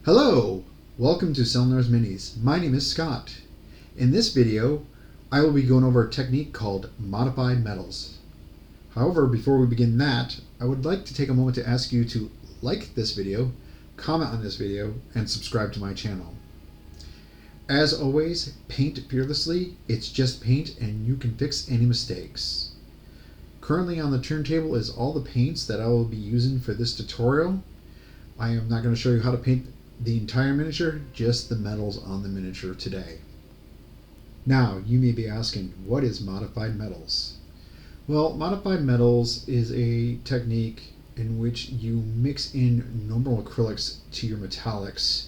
Hello! Welcome to Selnar's Minis. My name is Scott. In this video, I will be going over a technique called modified metals. However, before we begin that, I would like to take a moment to ask you to like this video, comment on this video, and subscribe to my channel. As always, paint fearlessly. It's just paint and you can fix any mistakes. Currently on the turntable is all the paints that I will be using for this tutorial. I am not going to show you how to paint the entire miniature, just the metals on the miniature today. Now, you may be asking, what is modified metals? Well, modified metals is a technique in which you mix in normal acrylics to your metallics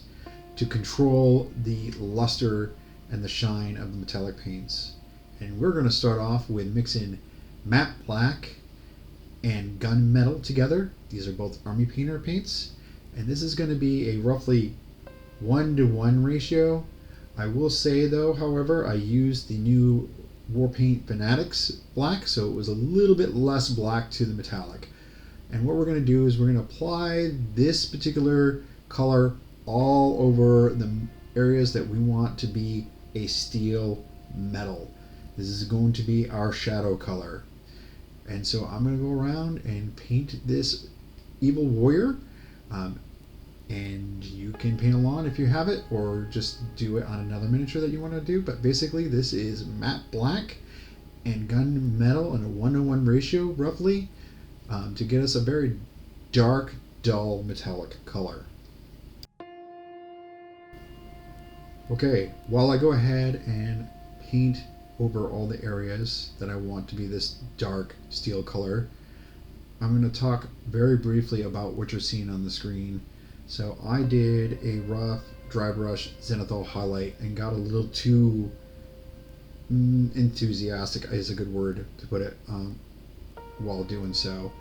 to control the luster and the shine of the metallic paints. And we're going to start off with mixing matte black and gunmetal together. These are both army painter paints, and this is going to be a roughly 1-to-1 ratio. I will say though, however, I used the new Warpaint Fanatics black, so it was a little bit less black to the metallic. And what we're going to do is we're going to apply this particular color all over the areas that we want to be a steel metal. This is going to be our shadow color. And so I'm going to go around and paint this evil warrior. And you can paint along if you have it, or just do it on another miniature that you want to do. But basically this is matte black and gunmetal in a 1-to-1 ratio roughly, to get us a very dark, dull metallic color. Okay, while I go ahead and paint over all the areas that I want to be this dark steel color, I'm going to talk very briefly about what you're seeing on the screen. So I did a rough dry brush zenithal highlight and got a little too enthusiastic is a good word to put it, while doing so.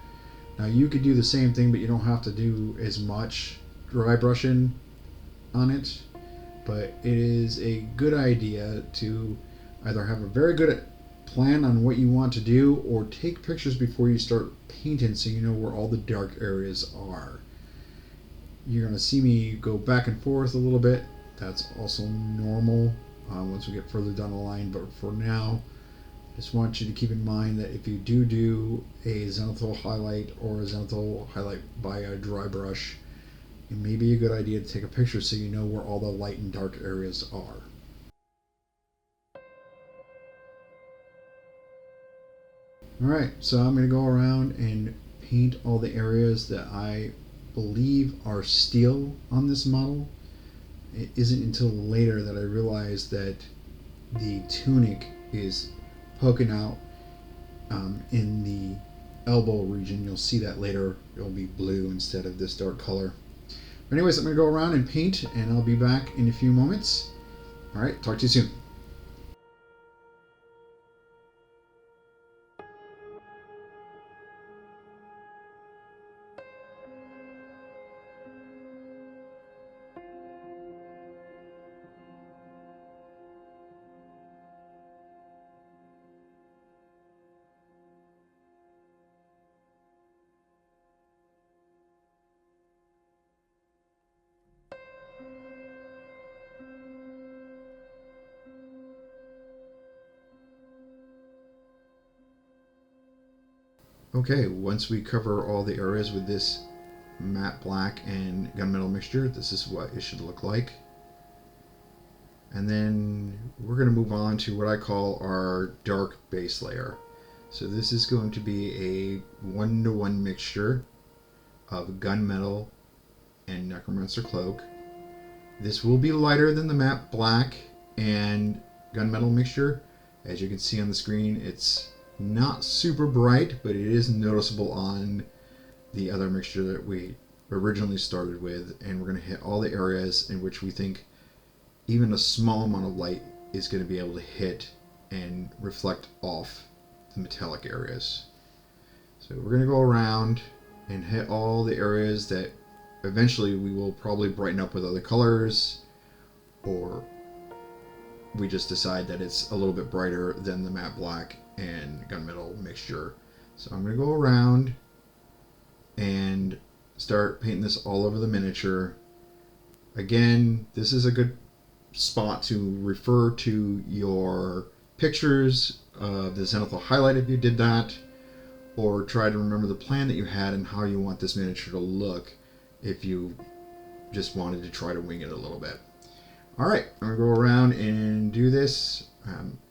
Now you could do the same thing, but you don't have to do as much dry brushing on it. But it is a good idea to either have a very good plan on what you want to do, or take pictures before you start painting so you know where all the dark areas are. You're going to see me go back and forth a little bit. That's also normal once we get further down the line. But for now, I just want you to keep in mind that if you do a zenithal highlight or a zenithal highlight by a dry brush, it may be a good idea to take a picture so you know where all the light and dark areas are. Alright, so I'm going to go around and paint all the areas that I believe are steel on this model. It isn't until later that I realized that the tunic is poking out in the elbow region. You'll see that later. It'll be blue instead of this dark color. But anyways, I'm going to go around and paint, and I'll be back in a few moments. Alright, talk to you soon. Okay, once we cover all the areas with this matte black and gunmetal mixture, this is what it should look like. And then we're going to move on to what I call our dark base layer. So this is going to be a 1-to-1 mixture of gunmetal and necromancer cloak. This will be lighter than the matte black and gunmetal mixture. As you can see on the screen, it's not super bright, but it is noticeable on the other mixture that we originally started with. And we're going to hit all the areas in which we think even a small amount of light is going to be able to hit and reflect off the metallic areas. So we're going to go around and hit all the areas that eventually we will probably brighten up with other colors, or we just decide that it's a little bit brighter than the matte black and gunmetal mixture. So I'm going to go around and start painting this all over the miniature Again, this is a good spot to refer to your pictures of the zenithal highlight if you did that, or try to remember the plan that you had and how you want this miniature to look if you just wanted to try to wing it a little bit. Alright, I'm going to go around and do this.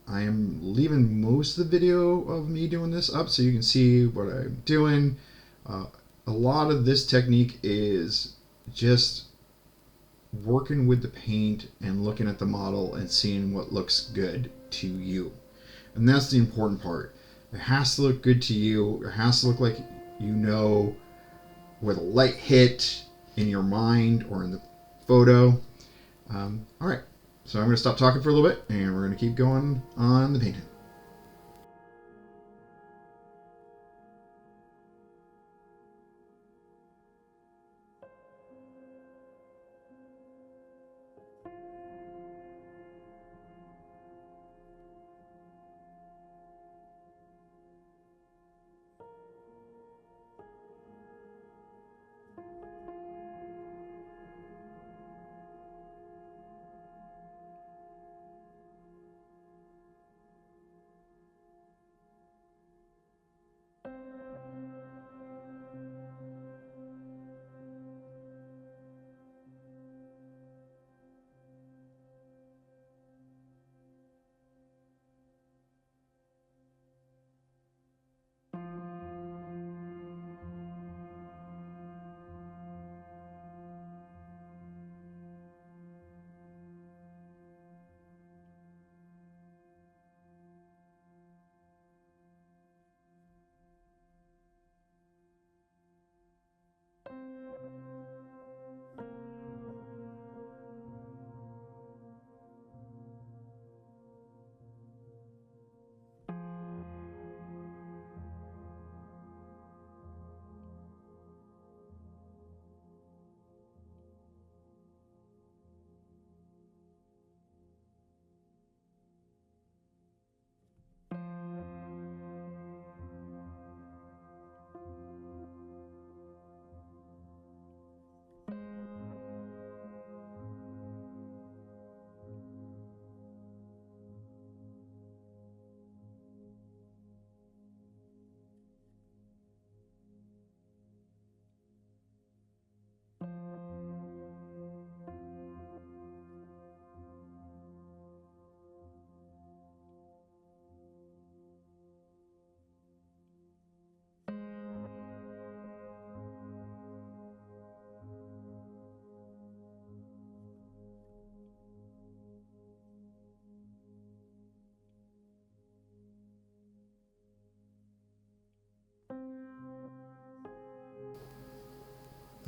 I am leaving most of the video of me doing this up so you can see what I'm doing. A lot of this technique is just working with the paint and looking at the model and seeing what looks good to you. And that's the important part. It has to look good to you. It has to look like you know where the light hit in your mind or in the photo. Alright, so I'm going to stop talking for a little bit and we're going to keep going on the painting.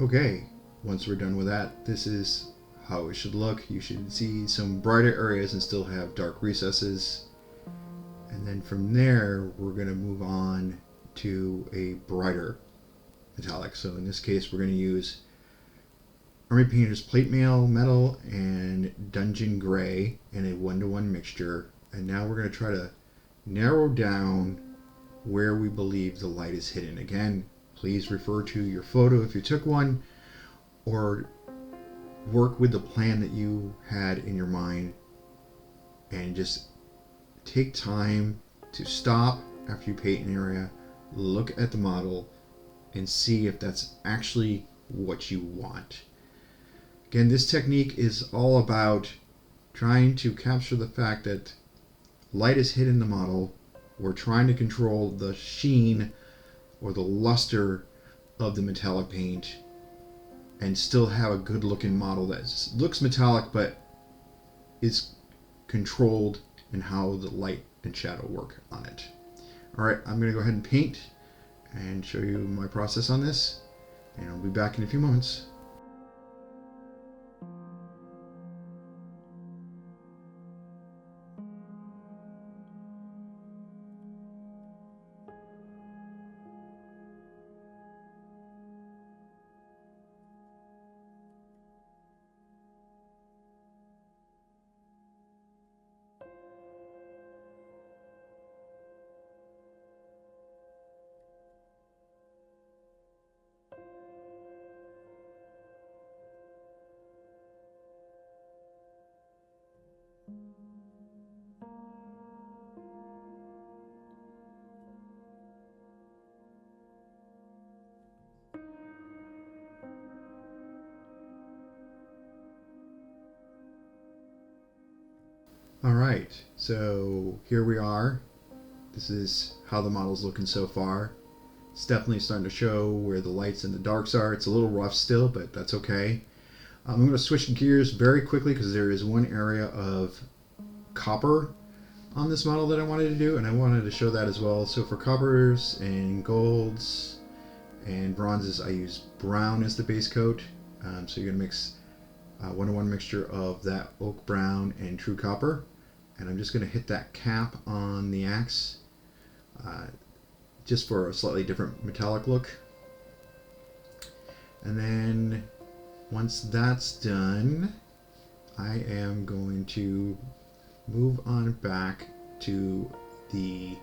Okay, once we're done with that, this is how it should look. You should see some brighter areas and still have dark recesses. And then from there, we're going to move on to a brighter metallic. So in this case, we're going to use Army Painter's Plate Mail Metal and Dungeon Gray in a 1-to-1 mixture. And now we're going to try to narrow down where we believe the light is hidden. Again, please refer to your photo if you took one, or work with the plan that you had in your mind, and just take time to stop after you paint an area, look at the model, and see if that's actually what you want. Again, this technique is all about trying to capture the fact that light is hidden in the model. We're trying to control the sheen or the luster of the metallic paint and still have a good looking model that looks metallic but is controlled in how the light and shadow work on it. Alright, I'm going to go ahead and paint and show you my process on this, and I'll be back in a few moments. Alright, so here we are. This is how the model's looking so far. It's definitely starting to show where the lights and the darks are. It's a little rough still, but that's okay. I'm going to switch gears very quickly because there is one area of copper on this model that I wanted to do, and I wanted to show that as well. So for coppers and golds and bronzes, I use brown as the base coat. So you're going to mix a 1-to-1 mixture of that oak brown and true copper. And I'm just going to hit that cap on the axe just for a slightly different metallic look. And then once that's done, I am going to move on back to the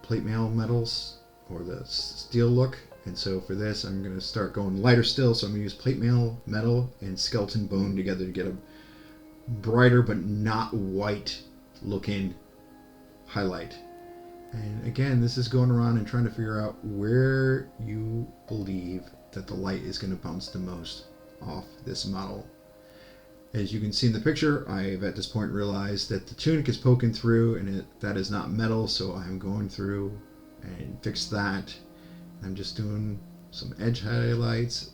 plate mail metals or the steel look. And so for this, I'm going to start going lighter still. So I'm going to use plate mail, metal, and skeleton bone together to get a brighter but not white looking highlight. And again, this is going around and trying to figure out where you believe that the light is going to bounce the most off this model. As you can see in the picture, I've at this point realized that the tunic is poking through and that is not metal, so I'm going through and fix that. I'm just doing some edge highlights.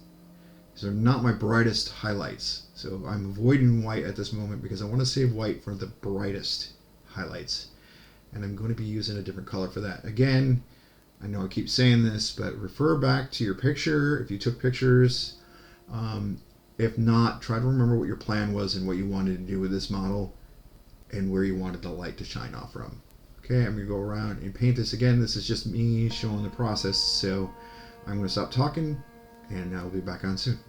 These are not my brightest highlights, so I'm avoiding white at this moment because I want to save white for the brightest highlights. And I'm going to be using a different color for that. Again, I know I keep saying this, but refer back to your picture if you took pictures. If not, try to remember what your plan was and what you wanted to do with this model and where you wanted the light to shine off from. Okay, I'm going to go around and paint this again. This is just me showing the process, so I'm going to stop talking and I'll be back on soon.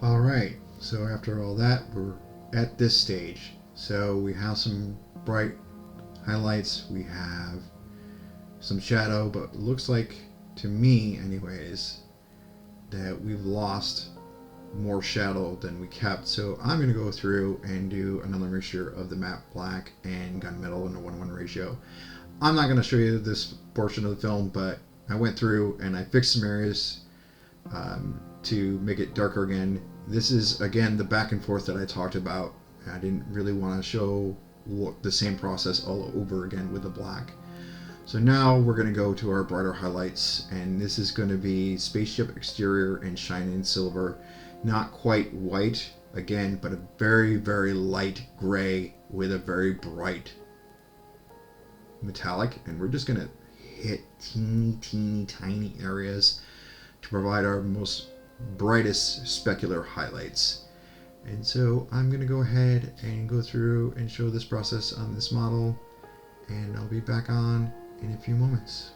Alright, so after all that, we're at this stage. So we have some bright highlights, we have some shadow, but it looks like, to me anyways, that we've lost more shadow than we kept. So I'm going to go through and do another mixture of the matte black and gunmetal in a 1-to-1 ratio. I'm not going to show you this portion of the film, but I went through and I fixed some areas to make it darker again. This is again the back and forth that I talked about. I didn't really want to show the same process all over again with the black. So now we're going to go to our brighter highlights, and this is going to be spaceship exterior and shining silver. Not quite white again, but a very, very light gray with a very bright metallic. And we're just going to hit teeny tiny areas to provide our most brightest specular highlights. And so I'm going to go ahead and go through and show this process on this model, and I'll be back on in a few moments.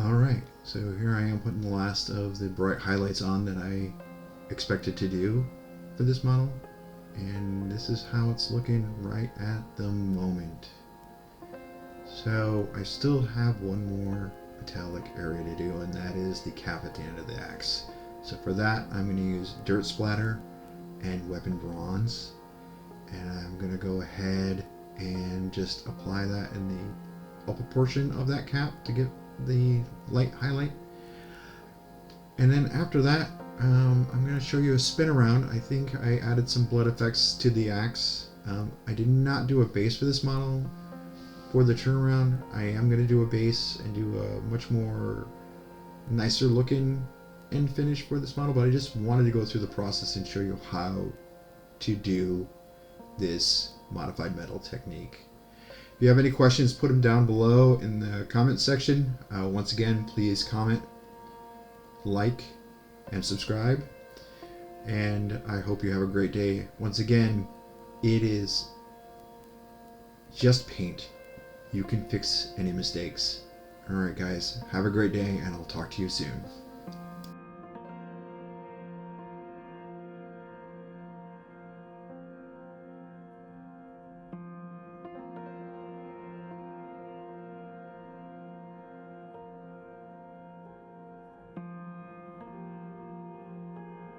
Alright, so here I am putting the last of the bright highlights on that I expected to do for this model, and this is how it's looking right at the moment. So I still have one more metallic area to do, and that is the cap at the end of the axe. So for that I'm going to use dirt splatter and weapon bronze, and I'm going to go ahead and just apply that in the upper portion of that cap to get the light highlight. And then after that I'm going to show you a spin around. I think I added some blood effects to the axe. I did not do a base for this model. For the turnaround, I am going to do a base and do a much more nicer looking end finish for this model, but I just wanted to go through the process and show you how to do this modified metal technique. If you have any questions, put them down below in the comment section. Once again, please comment, like, and subscribe. And I hope you have a great day. Once again, it is just paint. You can fix any mistakes. Alright guys, have a great day, and I'll talk to you soon.